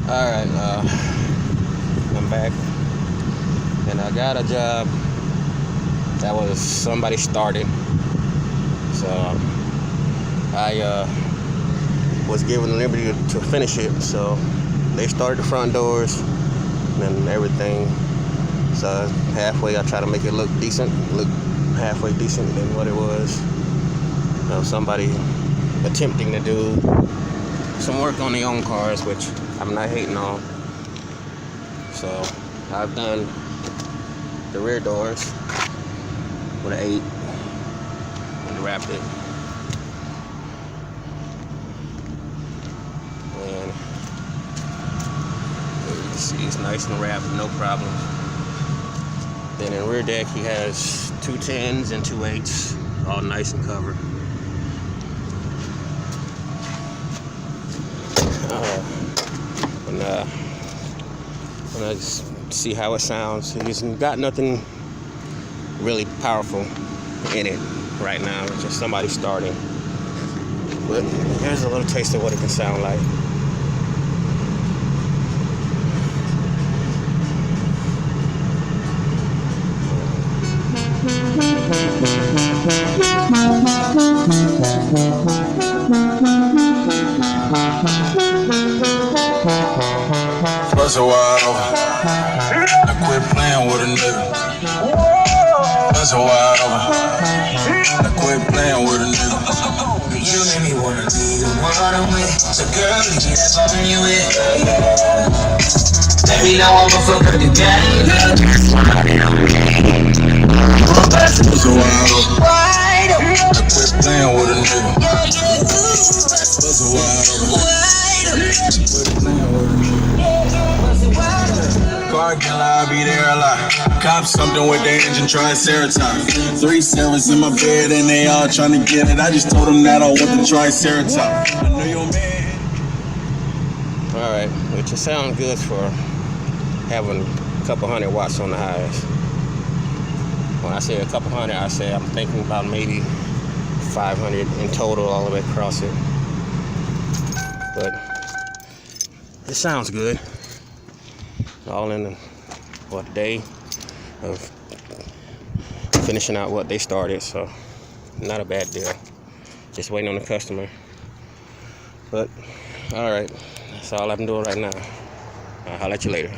Alright, I'm back, and I got a job that was somebody started, so I was given the liberty to finish it. So they started the front doors and everything, so halfway I try to make it look halfway decent than what it was. Somebody attempting to do some work on their own cars, which I'm not hating on. So I've done the rear doors with an 8 and wrapped it, and you can see it's nice and wrapped, no problem. Then in rear deck he has 2 10s and 2 8s, all nice and covered. And I just see how it sounds. He's got nothing really powerful in it right now. It's just somebody starting. But here's a little taste of what it can sound like. Bust a wide open. I quit playing with a nigga. Bust a wide open. I quit playing with a nigga. You made me wanna be the one I'm with. So girl, leave me that's all you with. Baby, now I'ma fuck up the game. Bust a wide open. I quit playing with a nigga. Bust a wide open. I quit playing with a nigga. Car killer, I'll be there a lot. Cop something with the engine, Triceratops. 3 7s in my bed and they all trying to get it. I just told them that I want the Triceratops. I know your man. Alright, which it sounds good for having a couple hundred watts on the highs. When I say a couple hundred, I say I'm thinking about maybe 500 in total all the way across it. But it sounds good. All in a day of finishing out what they started, so not a bad deal. Just waiting on the customer. But alright, that's all I'm doing right now. I'll holler at you later.